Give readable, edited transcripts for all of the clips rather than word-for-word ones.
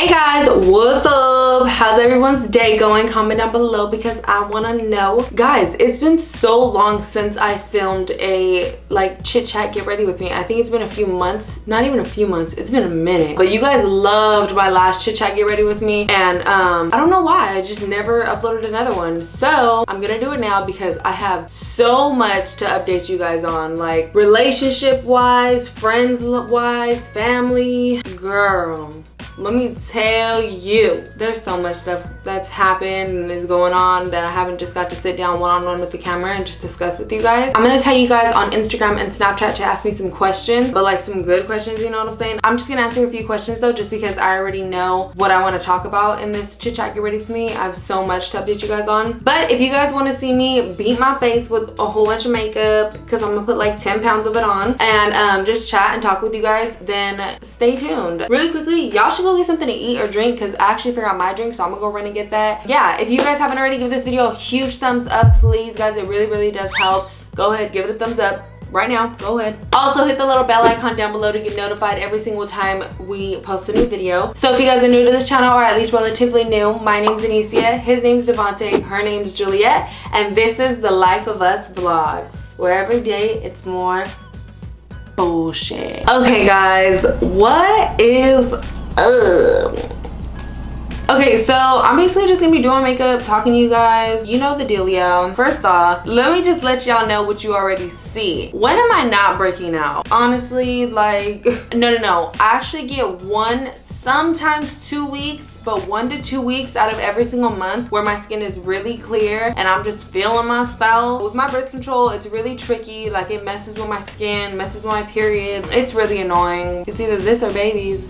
Hey guys, what's up? How's everyone's day going? Comment down below because I want to know. Guys, it's been so long since I filmed a chit chat get ready with me. I think it's been a few months, not even a few months, it's been a minute. But you guys loved my last chit chat get ready with me, and I don't know why, I just never uploaded another one. So I'm gonna do it now because I have so much to update you guys on, like relationship wise, friends wise, family. Girl, let me tell you, there's so much stuff that's happened and is going on that I haven't just got to sit down one-on-one with the camera and just discuss with you guys. I'm gonna tell you guys on Instagram and Snapchat to ask me some questions, but like some good questions, you know what I'm saying? I'm just gonna answer a few questions though, just because I already know what I want to talk about in this chit chat get ready with me. I have so much to update you guys on. But if you guys want to see me beat my face with a whole bunch of makeup, because I'm gonna put like 10 pounds of it on, and just chat and talk with you guys, then stay tuned. Really quickly, y'all should go get something to eat or drink because I actually forgot my drink, so I'm gonna go run and get that. Yeah, if you guys haven't already, give this video a huge thumbs up, please guys. It really does help. Go ahead, give it a thumbs up right now. Go ahead. Also hit the little bell icon down below to get notified every single time we post a new video. So if you guys are new to this channel, or at least relatively new, my name's Anicia, his name's Devonte, her name's Juliet, and this is the Life of Us vlogs, where every day it's more bullshit. Okay guys, what is okay, so I'm basically just gonna be doing makeup, talking to you guys, you know the dealio. First off, let me just let y'all know what you already see. When am I not breaking out? Honestly, like no, I actually get one, sometimes 2 weeks, but 1 to 2 weeks out of every single month where my skin is really clear and I'm just feeling myself. With my birth control, it's really tricky. Like, it messes with my skin, messes with my period. It's really annoying. It's either this or babies.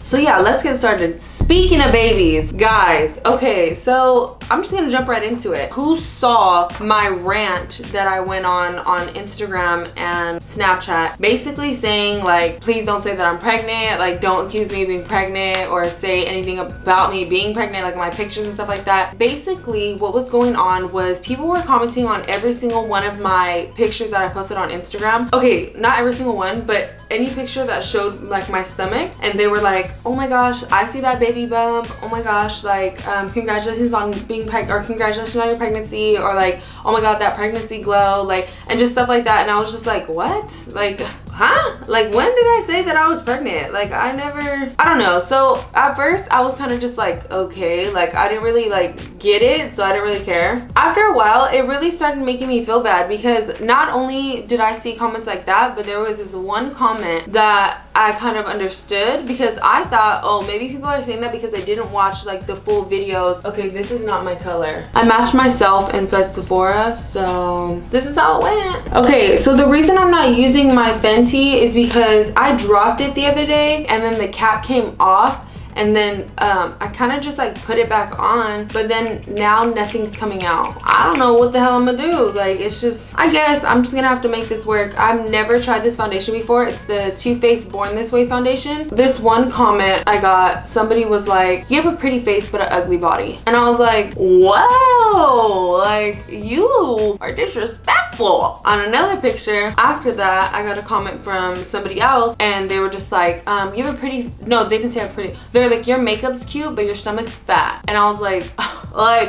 So yeah, let's get started. Speaking of babies, guys, okay, so I'm just gonna jump right into it. Who saw my rant that I went on Instagram and Snapchat, basically saying like, please don't say that I'm pregnant, like don't accuse me of being pregnant or say anything about me being pregnant, like my pictures and stuff like that. Basically what was going on was people were commenting on every single one of my pictures that I posted on Instagram. Okay, not every single one, but any picture that showed like my stomach, and they were like, oh my gosh, I see that baby bump, oh my gosh, like congratulations on being pregnant, or congratulations on your pregnancy, or like, oh my god, that pregnancy glow, like, and just stuff like that. And I was just like, what? Like, huh? Like, when did I say that I was pregnant? Like, I don't know. So at first I was kind of just like, okay, like I didn't really like get it, so I didn't really care. After a while, it really started making me feel bad because not only did I see comments like that, but there was this one comment that I kind of understood, because I thought, oh, maybe people are saying that because they didn't watch like the full videos. Okay, this is not my color. I matched myself inside Sephora, so this is how it went. Okay, so the reason I'm not using my Fenty is because I dropped it the other day and then the cap came off, and then I kind of just like put it back on, but then now nothing's coming out. I don't know what the hell I'm gonna do. Like, it's just, I guess I'm just gonna have to make this work. I've never tried this foundation before. It's the Too Faced Born This Way foundation. This one comment I got, somebody was like, you have a pretty face but an ugly body, and I was like, whoa, like you are disrespectful. On another picture after that, I got a comment from somebody else, and they were just like, you have a pretty, no, they didn't say I'm pretty, they're like, your makeup's cute but your stomach's fat. And I was like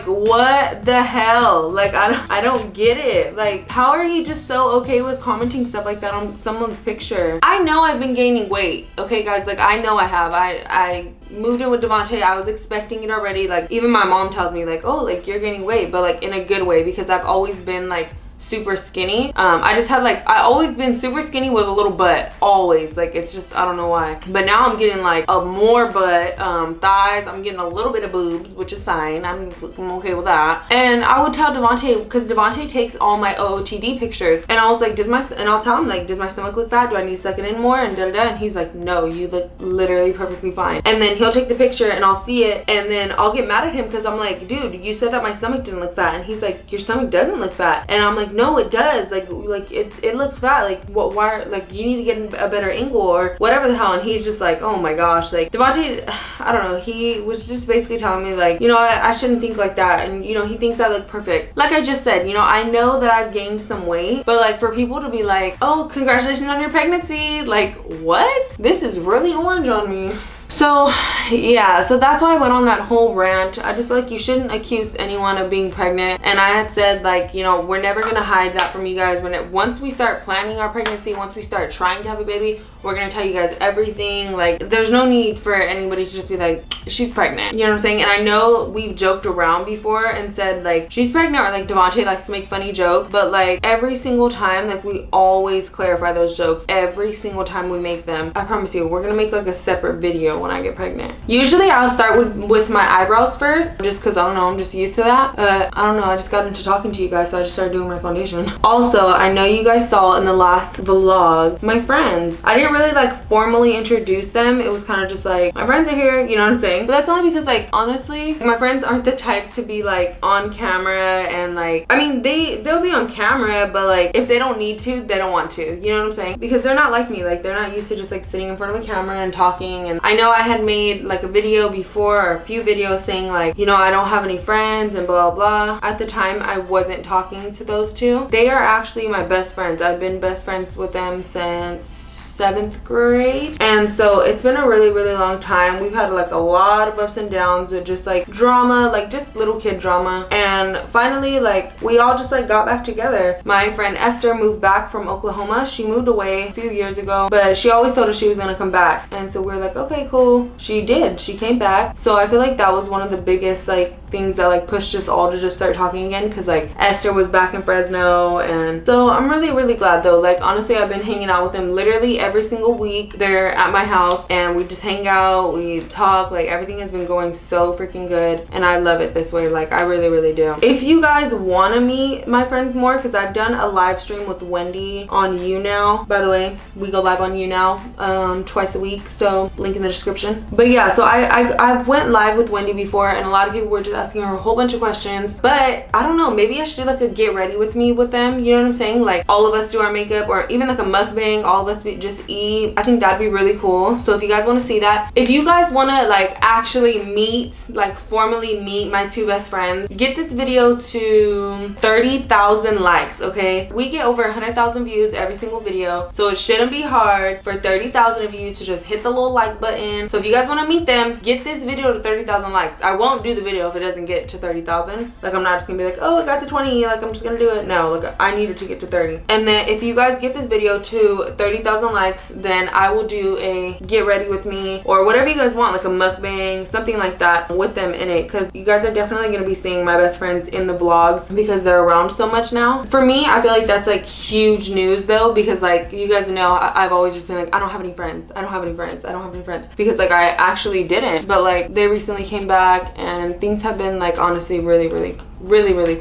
what the hell? Like, I don't get it. Like, how are you just so okay with commenting stuff like that on someone's picture? I know I've been gaining weight, okay guys, like I know I have. I moved in with Devonte, I was expecting it already. Like, even my mom tells me like, oh, like you're gaining weight, but like in a good way, because I've always been like super skinny. I just had like, I always been super skinny with a little butt, always. Like, it's just, I don't know why, but now I'm getting like a more butt, thighs, I'm getting a little bit of boobs, which is fine. I'm okay with that. And I would tell Devonte, because Devonte takes all my OOTD pictures, and I was like, and I'll tell him like, does my stomach look fat? Do I need to suck it in more? And and he's like, no, you look literally perfectly fine. And then he'll take the picture and I'll see it, and then I'll get mad at him because I'm like, dude, you said that my stomach didn't look fat. And he's like, your stomach doesn't look fat. And I'm like, no, it does. Like it looks fat. Like, what? Why? Like, you need to get a better angle or whatever the hell. And he's just like, oh my gosh. Like, Devonte, I don't know. He was just basically telling me like, you know, I shouldn't think like that. And you know, he thinks I look perfect. Like I just said, you know, I know that I've gained some weight, but like for people to be like, oh, congratulations on your pregnancy. Like, what? This is really orange on me. So yeah, so that's why I went on that whole rant. I just like, you shouldn't accuse anyone of being pregnant, and I had said, like, you know, we're never gonna hide that from you guys. Once we start planning our pregnancy, once we start trying to have a baby, we're gonna tell you guys everything. Like, there's no need for anybody to just be like, she's pregnant, you know what I'm saying? And I know we've joked around before and said like, she's pregnant, or like Devonte likes to make funny jokes, but like every single time, like, we always clarify those jokes every single time we make them. I promise you, we're gonna make like a separate video when I get pregnant. Usually I'll start with my eyebrows first, just because I don't know, I'm just used to that. I don't know, I just got into talking to you guys, so I just started doing my foundation. Also, I know you guys saw in the last vlog my friends. I didn't really like formally introduce them. It was kind of just like, my friends are here, you know what I'm saying? But that's only because, like, honestly, my friends aren't the type to be like on camera, and like, I mean, they'll be on camera, but like if they don't need to, they don't want to, you know what I'm saying? Because they're not like me. Like, they're not used to just like sitting in front of a camera and talking. And I know I had made like a video before, or a few videos saying like, you know, I don't have any friends and blah blah. At the time, I wasn't talking to those two. They are actually my best friends. I've been best friends with them since 7th grade, and so it's been a really long time. We've had like a lot of ups and downs with just like drama, like just little kid drama, and finally like we all just like got back together. My friend Esther moved back from Oklahoma. She moved away a few years ago, but she always told us she was gonna come back, and so we're like, okay, cool. She did. She came back. So I feel like that was one of the biggest like things that like pushed us all to just start talking again, because like Esther was back in Fresno. And so I'm really glad though. Like, honestly, I've been hanging out with them literally every single week. They're at my house and we just hang out, we talk. Like, everything has been going so freaking good, and I love it this way. Like, I really do. If you guys want to meet my friends more, because I've done a live stream with Wendy on YouNow. By the way, we go live on YouNow twice a week, so link in the description. But yeah, so I went live with Wendy before, and a lot of people were just asking her a whole bunch of questions. But I don't know, maybe I should do like a get ready with me with them, you know what I'm saying? Like, all of us do our makeup, or even like a mukbang, all of us just eat. I think that'd be really cool. So if you guys want to see that, if you guys want to like actually meet, like formally meet my two best friends, get this video to 30,000 likes, okay? We get over 100,000 views every single video, so it shouldn't be hard for 30,000 of you to just hit the little like button. So if you guys want to meet them, get this video to 30,000 likes. I won't do the video if it doesn't get to 30,000. Like, I'm not just gonna be like, oh, it got to 20, like I'm just gonna do it. No, like, I need it to get to 30. And then if you guys get this video to 30,000 likes, then I will do a get ready with me, or whatever you guys want, like a mukbang, something like that with them in it, because you guys are definitely going to be seeing my best friends in the vlogs because they're around so much now. For me, I feel like that's like huge news though, because like you guys know, I've always just been like, I don't have any friends, I don't have any friends, I don't have any friends, because like I actually didn't. But like, they recently came back and things have been like honestly really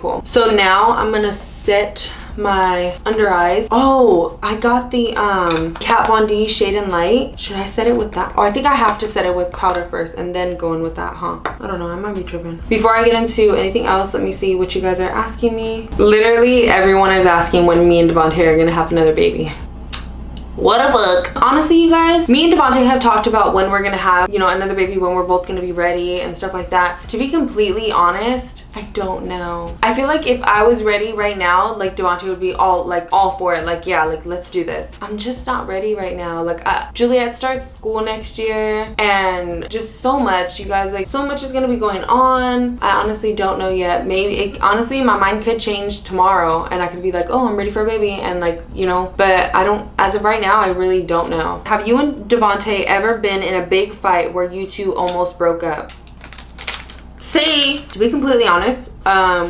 cool. So now I'm gonna set my under eyes. Oh, I got the Kat Von D Shade and Light. Should I set it with that? Oh, I think I have to set it with powder first and then go in with that, huh? I don't know, I might be tripping. Before I get into anything else, let me see what you guys are asking me. Literally everyone is asking when me and Devonte are gonna have another baby. What a book. Honestly, you guys, me and Devonte have talked about when we're gonna have, you know, another baby, when we're both gonna be ready and stuff like that. To be completely honest, I don't know. I feel like if I was ready right now, like Devonte would be all for it. Like, yeah, like let's do this. I'm just not ready right now. Like, Juliet starts school next year, and just so much, you guys, like so much is gonna be going on. I honestly don't know yet. Maybe honestly, my mind could change tomorrow and I could be like, oh, I'm ready for a baby, and like, you know, but I don't, as of right now, I really don't know. Have you and Devonte ever been in a big fight where you two almost broke up? See, to be completely honest,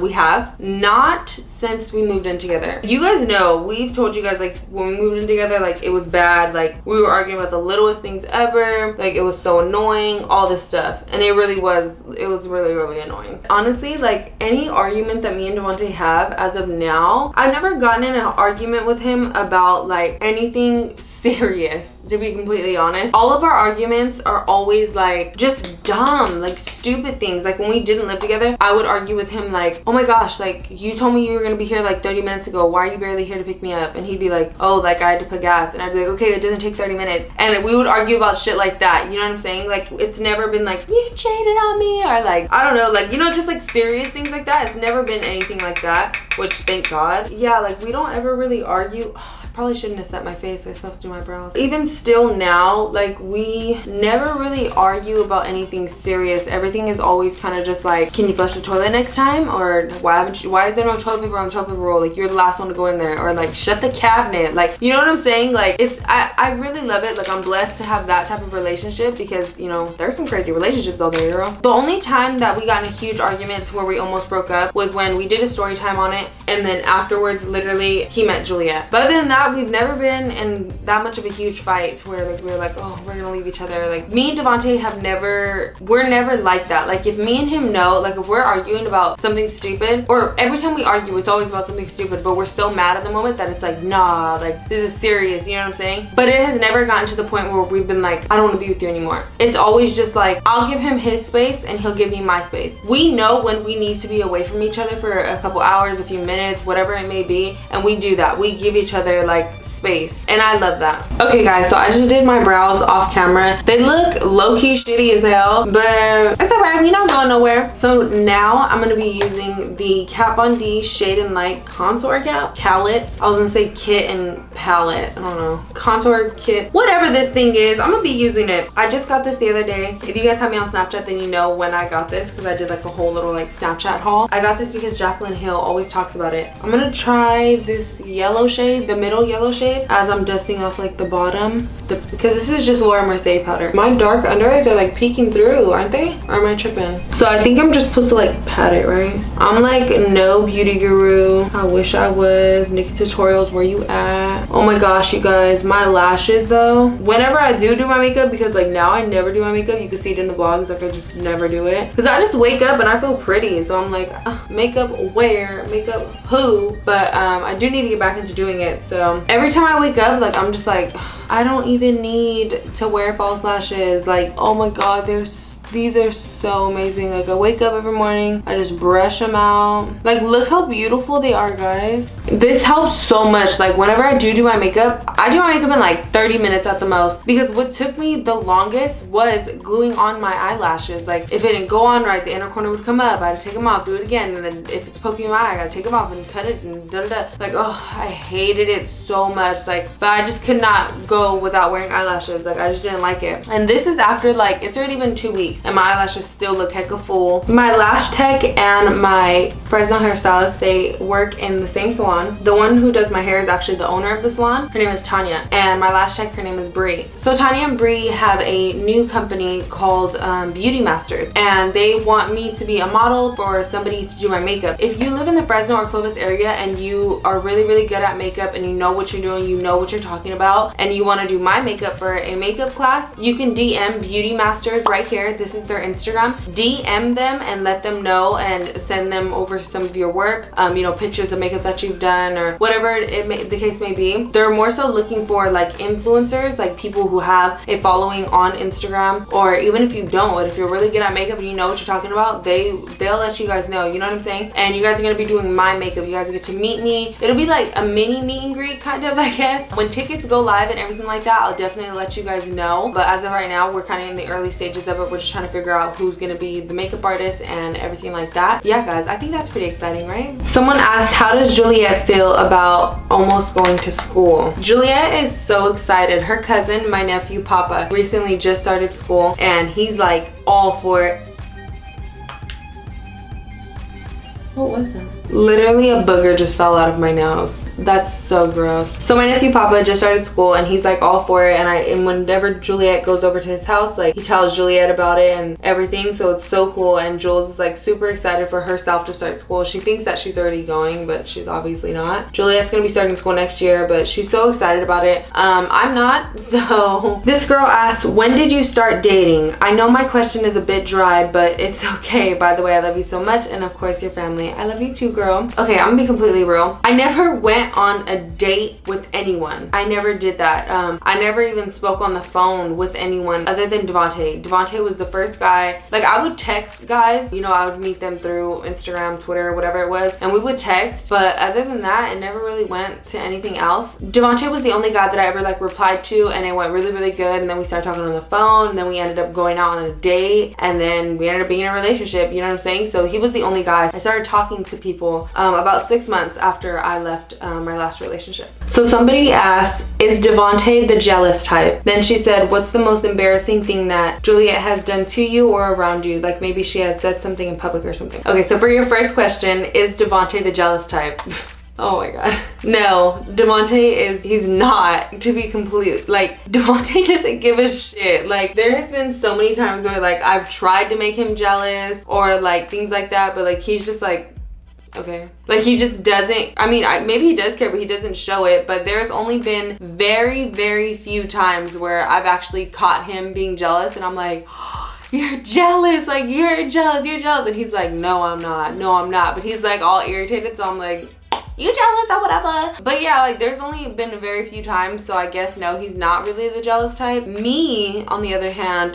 we have not since we moved in together. You guys know, we've told you guys, like, when we moved in together, like, it was bad. Like, we were arguing about the littlest things ever. Like, it was so annoying, all this stuff. And it really was, it was really annoying. Honestly, like, any argument that me and Devonte have as of now, I've never gotten in an argument with him about, like, anything serious, to be completely honest. All of our arguments are always, like, just dumb, like, stupid things. Like, when we didn't live together, I would argue with him like, oh my gosh, like, you told me you were gonna be here like 30 minutes ago, why are you barely here to pick me up? And he'd be like, oh, like I had to put gas. And I'd be like, okay, it doesn't take 30 minutes. And we would argue about shit like that, you know what I'm saying? Like, it's never been like, you cheated on me, or like, I don't know, like, you know, just like serious things like that. It's never been anything like that, which thank God. Yeah, like, we don't ever really argue. Probably shouldn't have set my face. I still have to do my brows. Even still now, like, we never really argue about anything serious. Everything is always kind of just like, can you flush the toilet next time? Or why is there no toilet paper on the toilet paper roll? Like, you're the last one to go in there. Or like, shut the cabinet. Like, you know what I'm saying? Like, I really love it. Like, I'm blessed to have that type of relationship because, you know, there's some crazy relationships out there, girl. The only time that we got in a huge argument to where we almost broke up was when we did a story time on it, and then afterwards, literally, he met Juliet. But other than that, we've never been in that much of a huge fight where like we're like, oh, we're gonna leave each other. Like, me and Devonte we're never like that. Like, if me and him know, like, if we're arguing about something stupid, or every time we argue, it's always about something stupid, but we're so mad at the moment that it's like, nah, like, this is serious, you know what I'm saying? But it has never gotten to the point where we've been like, I don't want to be with you anymore. It's always just like, I'll give him his space and he'll give me my space. We know when we need to be away from each other for a couple hours, a few minutes, whatever it may be, and we do that. We give each other like space, and I love that. Okay guys, so I just did my brows off camera. They look low-key shitty as hell, but it's alright, we not going nowhere. So now I'm gonna be using the Kat Von D Shade and Light contour palette. I was gonna say kit and palette, I don't know, contour kit, whatever this thing is, I'm gonna be using it. I just got this the other day. If you guys have me on Snapchat, then you know when I got this, because I did like a whole little like Snapchat haul. I got this because Jaclyn Hill always talks about it. I'm gonna try this yellow shade, the middle yellow shade, as I'm dusting off like the bottom, because this is just Laura Mercier powder. My dark under eyes are like peeking through, aren't they? Or am I tripping? So I think I'm just supposed to like pat it, right? I'm like no beauty guru. I wish I was. Nikki Tutorials, where you at? Oh my gosh, you guys, my lashes though. Whenever I do my makeup, because like now I never do my makeup, you can see it in the vlogs, like I just never do it. Because I just wake up and I feel pretty. So I'm like, makeup where? Makeup who? But I do need to get back into doing it. So every time I wake up, like I'm just like, I don't even need to wear false lashes. Like, oh my god, these are so amazing. Like, I wake up every morning, I just brush them out. Like, look how beautiful they are, guys. This helps so much. Like, whenever I do my makeup, I do my makeup in like 30 minutes at the most, because what took me the longest was gluing on my eyelashes. Like, if it didn't go on right, the inner corner would come up, I had to take them off, do it again, and then if it's poking my eye, I gotta take them off and cut it and da-da-da. Like, oh, I hated it so much. Like, but I just could not go without wearing eyelashes. Like, I just didn't like it. And this is after, like, it's already been 2 weeks and my eyelashes still look hecka full. My lash tech and my Fresno hairstylist, they work in the same salon. The one who does my hair is actually the owner of the salon. Her name is Tanya, and my lash tech, her name is Bree. So Tanya and Bree have a new company called Beauty Masters, and they want me to be a model for somebody to do my makeup. If you live in the Fresno or Clovis area and you are really, really good at makeup and you know what you're doing, you know what you're talking about, and you want to do my makeup for a makeup class, you can DM Beauty Masters right here. This is their Instagram. DM them and let them know and send them over some of your work, you know, pictures of makeup that you've done or whatever the case may be. They're more so looking for like influencers, like people who have a following on Instagram, or even if you don't, but if you're really good at makeup and you know what you're talking about, they'll let you guys know, you know what I'm saying? And you guys are gonna be doing my makeup. You guys get to meet me. It'll be like a mini meet and greet kind of, I guess. When tickets go live and everything like that, I'll definitely let you guys know. But as of right now, we're kind of in the early stages of it. We're just trying to figure out who's gonna be the makeup artist and everything like that. Yeah guys, I think that's pretty exciting, right? Someone asked, how does Juliet feel about almost going to school? Juliet is so excited. Her cousin, my nephew Papa, recently just started school and he's like all for it. What was that? Literally a booger just fell out of my nose. That's so gross. So my nephew Papa just started school and he's like all for it, and whenever Juliet goes over to his house, like he tells Juliet about it and everything, so it's so cool. And Jules is like super excited for herself to start school. She thinks that she's already going, but she's obviously not. Juliet's gonna be starting school next year, but she's so excited about it. I'm not. So this girl asked, when did you start dating? I know my question is a bit dry, but it's okay. By the way, I love you so much, and of course your family. I love you too, girl. Okay, I'm gonna be completely real. I never went on a date with anyone. I never did that. I never even spoke on the phone with anyone other than Devonte. Devonte was the first guy. Like, I would text guys, you know, I would meet them through Instagram, Twitter, whatever it was, and we would text, but other than that, it never really went to anything else. Devonte was the only guy that I ever like replied to, and it went really, really good, and then we started talking on the phone, and then we ended up going out on a date, and then we ended up being in a relationship, you know what I'm saying? So he was the only guy I started talking to people about 6 months after I left my last relationship. So somebody asked, is Devonte the jealous type? Then she said, what's the most embarrassing thing that Juliet has done to you or around you? Like maybe she has said something in public or something. Okay, so for your first question, is Devonte the jealous type? Oh my god. No, Devonte he's not, to be complete. Like, Devonte doesn't give a shit. Like, there has been so many times where like I've tried to make him jealous or like things like that, but like he's just like, okay. Like he just doesn't, I mean, maybe he does care, but he doesn't show it. But there's only been very, very few times where I've actually caught him being jealous and I'm like, you're jealous, like you're jealous. And he's like, no, I'm not. But he's like all irritated, so I'm like, you jealous or whatever. But yeah, like there's only been very few times, so I guess no, he's not really the jealous type. Me, on the other hand,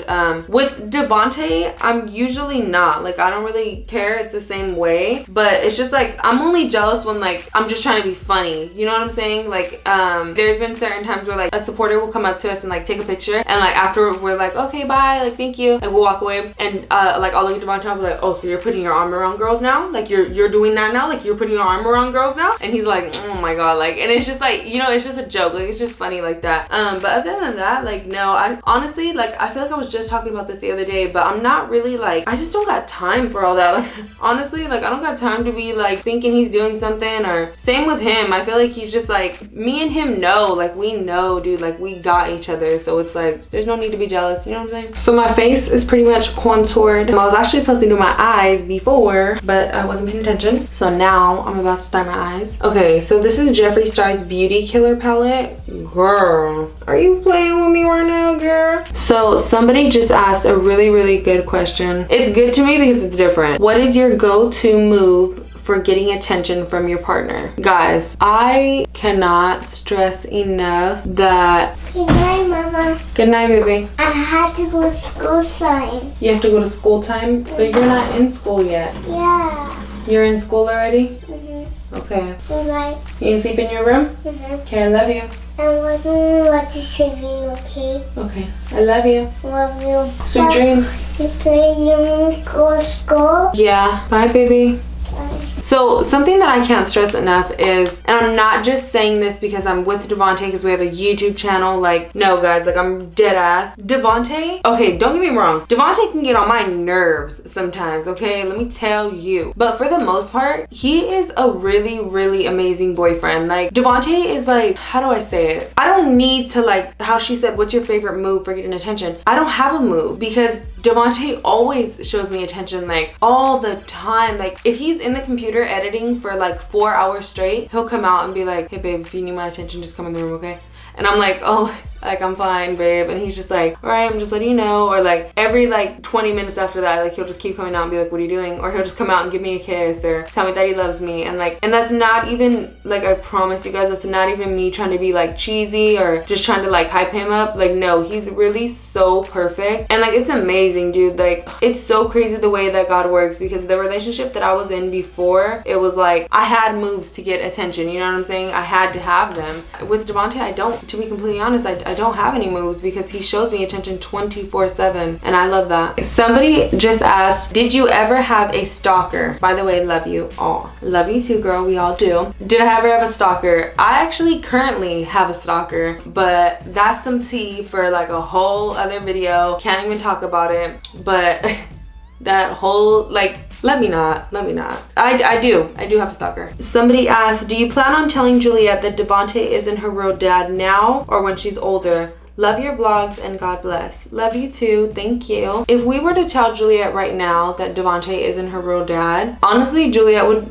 with Devonte, I'm usually not. Like I don't really care, it's the same way. But it's just like, I'm only jealous when like, I'm just trying to be funny. You know what I'm saying? Like, there's been certain times where like a supporter will come up to us and like take a picture. And like after we're like, okay, bye, like thank you. And we'll walk away. And like I'll look at Devonte and I'll be like, oh, so you're putting your arm around girls now? Like you're doing that now? Like you're putting your arm around girls now? And he's like, oh my god, like, and it's just like, you know, it's just a joke, like it's just funny like that. But other than that, like no, I honestly, like I feel like I was just talking about this the other day, but I'm not really like, I just don't got time for all that. Like honestly, like I don't got time to be like thinking he's doing something. Or same with him, I feel like he's just like, me and him know, like we know, dude, like we got each other, so it's like there's no need to be jealous, you know what I'm saying? So my face is pretty much contoured. I was actually supposed to do my eyes before, but I wasn't paying attention, so now I'm about to start my eyes. Okay, so this is Jeffree Star's Beauty Killer palette. Girl, are you playing with me right now, girl? So somebody just asked a really, really good question. It's good to me because it's different. What is your go-to move for getting attention from your partner? Guys, I cannot stress enough that... Good night, Mama. Good night, baby. I have to go to school time. You have to go to school time? But you're not in school yet. Yeah. You're in school already? Mm-hmm. Okay. Good night. You can sleep in your room? Mm-hmm. Okay, I love you. I'm watching what you should be, okay? Okay, I love you. Love you. Sweet dreams. You play you go to school? Yeah. Bye, baby. Bye. So something that I can't stress enough is, and I'm not just saying this because I'm with Devonte because we have a YouTube channel, like no guys, like I'm dead ass. Devonte, okay, don't get me wrong, Devonte can get on my nerves sometimes, okay, let me tell you, but for the most part he is a really, really amazing boyfriend. Like Devonte is like, how do I say it, I don't need to, like how she said, what's your favorite move for getting attention? I don't have a move because Devonte always shows me attention, like all the time. Like if he's in the computer editing for like 4 hours straight, he'll come out and be like, hey babe, if you need my attention, just come in the room, okay? And I'm like, oh, like I'm fine, babe. And he's just like, all right, I'm just letting you know. Or like every like 20 minutes after that, like he'll just keep coming out and be like, what are you doing? Or he'll just come out and give me a kiss or tell me that he loves me. And like, and that's not even like, I promise you guys, that's not even me trying to be like cheesy or just trying to like hype him up. Like no, he's really so perfect. And like, it's amazing, dude. Like it's so crazy the way that God works, because the relationship that I was in before, it was like I had moves to get attention, you know what I'm saying? I had to have them. With Devonte, I don't, to be completely honest, I don't have any moves because he shows me attention 24/7, and I love that. Somebody just asked, did you ever have a stalker? By the way, love you all. Love you too, girl, we all do. Did I ever have a stalker? I actually currently have a stalker, but that's some tea for like a whole other video. Can't even talk about it, but that whole like, let me not. I do have a stalker. Somebody asked, do you plan on telling Juliet that Devonte isn't her real dad now or when she's older? Love your vlogs and God bless. Love you too, thank you. If we were to tell Juliet right now that Devonte isn't her real dad, honestly,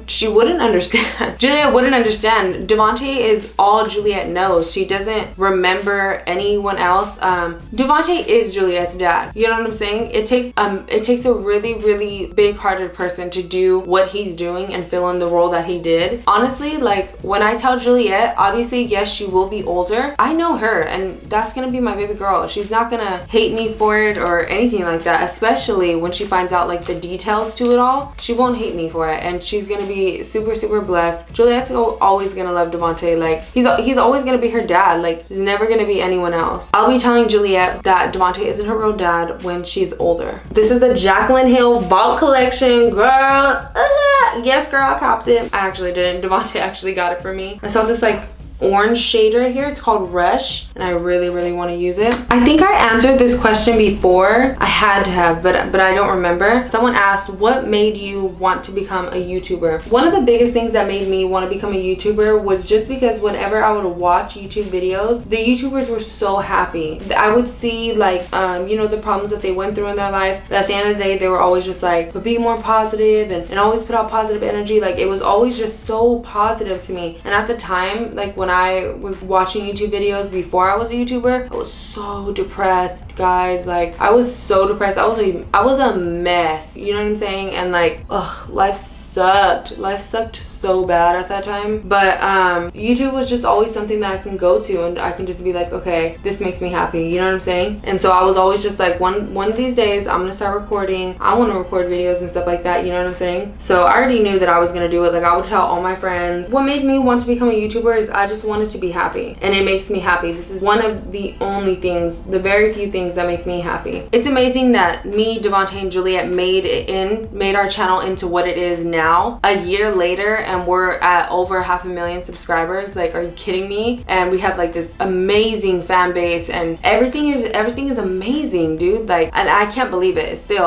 she wouldn't understand. Juliet wouldn't understand. Devonte is all Juliet knows. She doesn't remember anyone else. Devonte is Juliet's dad. You know what I'm saying? It takes a really, really big-hearted person to do what he's doing and fill in the role that he did. Honestly, like when I tell Juliet, obviously, yes, she will be older. I know her, and that's gonna be my baby girl. She's not gonna hate me for it or anything like that, especially when she finds out like the details to it all. She won't hate me for it, and she's gonna be super, super blessed. Juliet's always gonna love Devonte. Like he's always gonna be her dad. Like he's never gonna be anyone else. I'll be telling Juliet that Devonte isn't her real dad when she's older. This is the Jaclyn Hill Vault collection, girl. Yes, girl, I copped it. I actually didn't. Devonte actually got it for me. I saw this like orange shade right here. It's called Rush, and I really want to use it. I think I answered this question before. I had to have, but I don't remember. Someone asked, what made you want to become a YouTuber? One of the biggest things that made me want to become a YouTuber was just because whenever I would watch YouTube videos, the YouTubers were so happy. I would see like you know, the problems that they went through in their life, but at the end of the day they were always just like, but be more positive and always put out positive energy. Like, it was always just so positive to me. And at the time, like when I was watching YouTube videos before I was a YouTuber, I was so depressed, guys. Like, I was so depressed. I was a mess, you know what I'm saying? And like, ugh, life sucked so bad at that time. But YouTube was just always something that I can go to and I can just be like, okay, this makes me happy, you know what I'm saying? And so I was always just like, one of these days I'm gonna start recording. I want to record videos and stuff like that, you know what I'm saying? So I already knew that I was gonna do it. Like, I would tell all my friends. What made me want to become a YouTuber is I just wanted to be happy, and it makes me happy. This is one of the only things, the very few things that make me happy. It's amazing that me, Devonte, and Juliet made our channel into what it is now, a year later, and we're at over 500,000 subscribers. Like, are you kidding me? And we have like this amazing fan base, and everything is amazing, dude. Like, and I can't believe it still.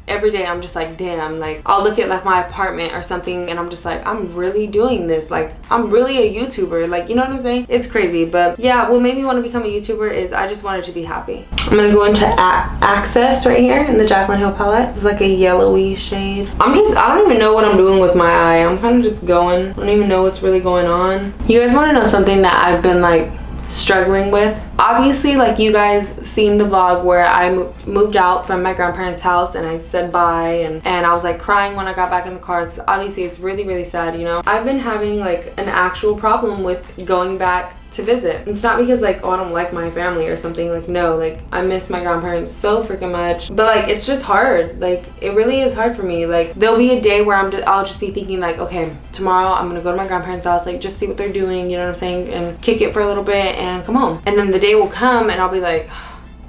Every day I'm just like, damn. Like, I'll look at like my apartment or something and I'm just like, I'm really doing this. Like, I'm really a YouTuber. Like, you know what I'm saying? It's crazy. But yeah, what made me want to become a YouTuber is I just wanted to be happy. I'm gonna go into Access right here in the Jaclyn Hill palette. It's like a yellowy shade. I don't even know what I'm doing with my eye. I'm kind of just going. I don't even know what's really going on. You guys want to know something that I've been like struggling with? Obviously, like, you guys seen the vlog where I moved out from my grandparents' house and I said bye, and I was like crying when I got back in the car because obviously it's really sad, you know. I've been having like an actual problem with going back to visit. It's not because like, oh, I don't like my family or something. Like, no, like, I miss my grandparents so freaking much, but like, it's just hard. Like, it really is hard for me. Like, there'll be a day where I'll just be thinking like, okay, tomorrow I'm gonna go to my grandparents' house, like, just see what they're doing, you know what I'm saying, and kick it for a little bit and come home. And then the day will come and I'll be like,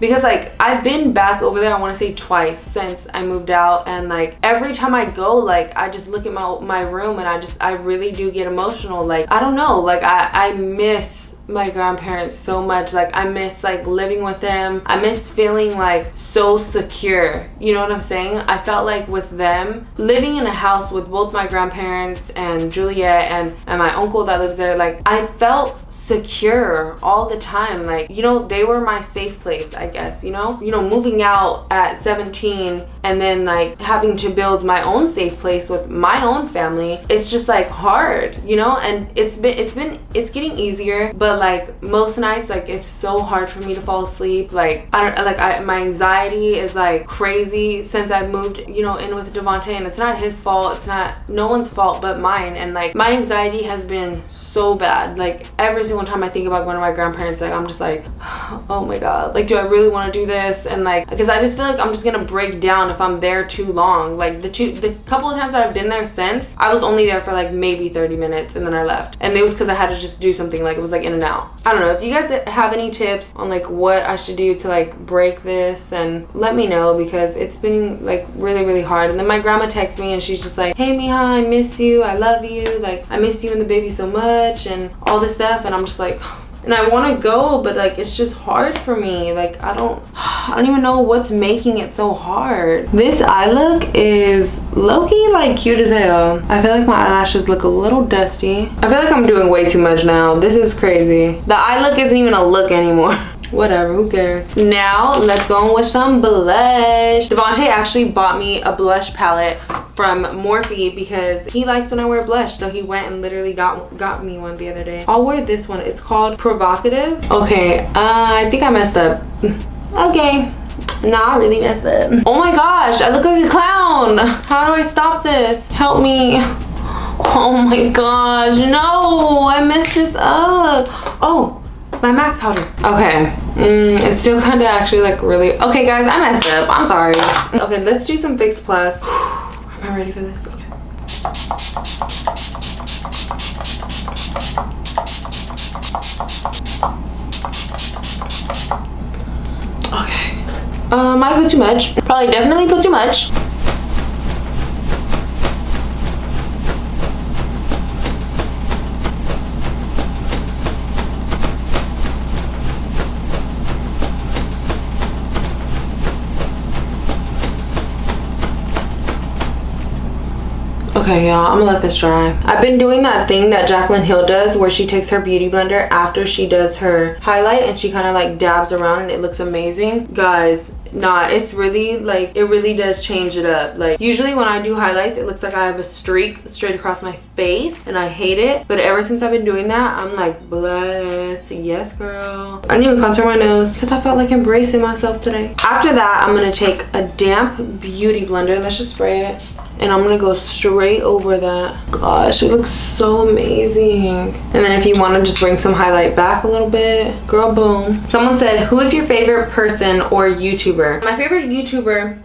because like, I've been back over there, I want to say twice since I moved out, and like, every time I go, like, I just look at my room and I really do get emotional. Like, I don't know, like, I miss my grandparents so much. Like, I miss like living with them. I miss feeling like so secure, you know what I'm saying? I felt like with them, living in a house with both my grandparents and Juliet and my uncle that lives there, like, I felt secure all the time. Like, you know, they were my safe place, I guess, you know, moving out at 17 and then like having to build my own safe place with my own family. It's just like hard, you know. And it's getting easier, but like most nights, like, it's so hard for me to fall asleep. Like, my anxiety is like crazy since I've moved, you know, in with Devonte, and it's not his fault. It's not no one's fault but mine. And like, my anxiety has been so bad. Like, every single time I think about going to my grandparents, like, I'm just like, oh my god, like, do I really want to do this? And like, because I just feel like I'm just gonna break down if I'm there too long. Like, the couple of times that I've been there since, I was only there for like maybe 30 minutes and then I left, and it was because I had to just do something. Like, it was like in and out. I don't know if you guys have any tips on like what I should do to like break this, and let me know, because it's been like really hard. And then my grandma texts me and she's just like, hey Miha, I miss you, I love you, like, I miss you and the baby so much and all this stuff. And I'm just like, and I want to go, but like, it's just hard for me. Like, I don't even know what's making it so hard. This eye look is low-key like cute as hell. I feel like my eyelashes look a little dusty. I feel like I'm doing way too much now. This is crazy. The eye look isn't even a look anymore. Whatever, who cares? Now let's go in with some blush. Devonte actually bought me a blush palette from Morphe because he likes when I wear blush, so he went and literally got me one the other day. I'll wear this one. It's called Provocative. Okay, I think I messed up. Okay, nah, I really messed up. Oh my gosh, I look like a clown. How do I stop this? Help me. Oh my gosh, no, I messed this up. Oh, my MAC powder. Okay, it's still kind of actually like really, okay guys, I messed up, I'm sorry. Okay, let's do some Fix Plus. Am I ready for this? Okay. Okay, might put too much. Probably definitely put too much. Okay, y'all, I'm gonna let this dry. I've been doing that thing that Jaclyn Hill does where she takes her beauty blender after she does her highlight and she kind of like dabs around and it looks amazing. Guys, nah, it's really like, it really does change it up. Like usually when I do highlights, it looks like I have a streak straight across my face and I hate it. But ever since I've been doing that, I'm like, bless, yes girl. I didn't even contour my nose because I felt like embracing myself today. After that, I'm gonna take a damp beauty blender. Let's just spray it. And I'm gonna go straight over that. Gosh, it looks so amazing. And then if you wanna just bring some highlight back a little bit, girl, boom. Someone said, who is your favorite person or YouTuber? My favorite YouTuber,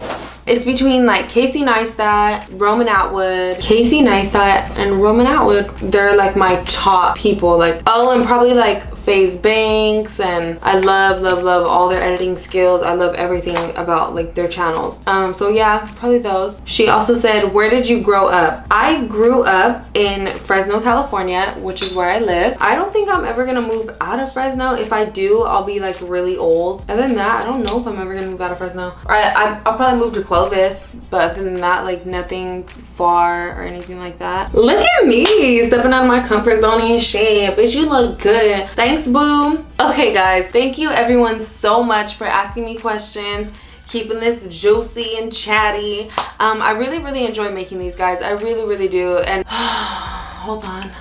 it's between like Casey Neistat, Roman Atwood. Casey Neistat and Roman Atwood, they're like my top people. Like, oh, and probably like FaZe Banks, and I love all their editing skills. I love everything about like their channels. So yeah, probably those. She also said, where did you grow up? I grew up in Fresno, California, which is where I live. I don't think I'm ever gonna move out of Fresno. If I do, I'll be like really old. Other than that, I don't know if I'm ever gonna move out of Fresno. Or I'll probably move to Clovis, but other than that, like nothing far or anything like that. Look at me stepping out of my comfort zone and shit, but you look good. Thanks, boo. Okay guys, thank you everyone so much for asking me questions, keeping this juicy and chatty. I really enjoy making these, guys. I really do. And hold on,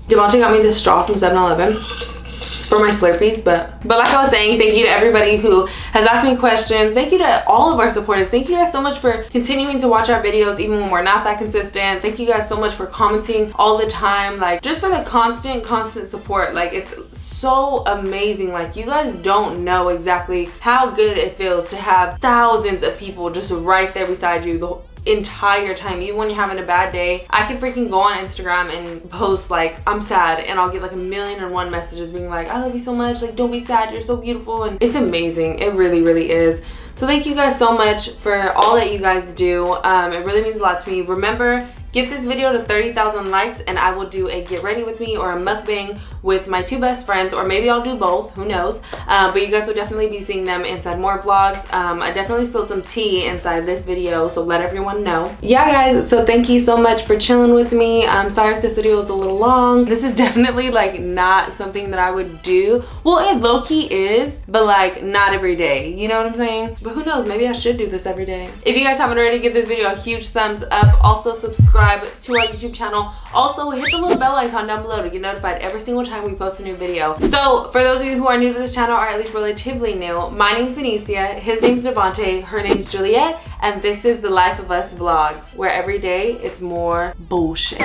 Devonte got me this straw from 7-Eleven for my Slurpees, but like I was saying, thank you to everybody who has asked me questions. Thank you to all of our supporters. Thank you guys so much for continuing to watch our videos even when we're not that consistent. Thank you guys so much for commenting all the time, like just for the constant support. Like it's so amazing. Like you guys don't know exactly how good it feels to have thousands of people just right there beside you the entire time. Even when you're having a bad day, I can freaking go on Instagram and post like I'm sad and I'll get like 1,000,001 messages being like, I love you so much, like don't be sad, you're so beautiful. And it's amazing. It really is. So thank you guys so much for all that you guys do. It really means a lot to me. Remember, get this video to 30,000 likes and I will do a get ready with me or a mukbang with my two best friends, or maybe I'll do both, who knows. But you guys will definitely be seeing them inside more vlogs. I definitely spilled some tea inside this video, so let everyone know. Yeah guys, so thank you so much for chilling with me. I'm sorry if this video is a little long. This is definitely like not something that I would do. Well, it low-key is, but like not every day, you know what I'm saying? But who knows, maybe I should do this every day. If you guys haven't already, give this video a huge thumbs up. Also subscribe to our YouTube channel. Also hit the little bell icon down below to get notified every single time we post a new video. So for those of you who are new to this channel, or at least relatively new, my name's Anicia, his name's Devonte, her name's Juliet, and this is the Life of Us vlogs, where every day it's more bullshit.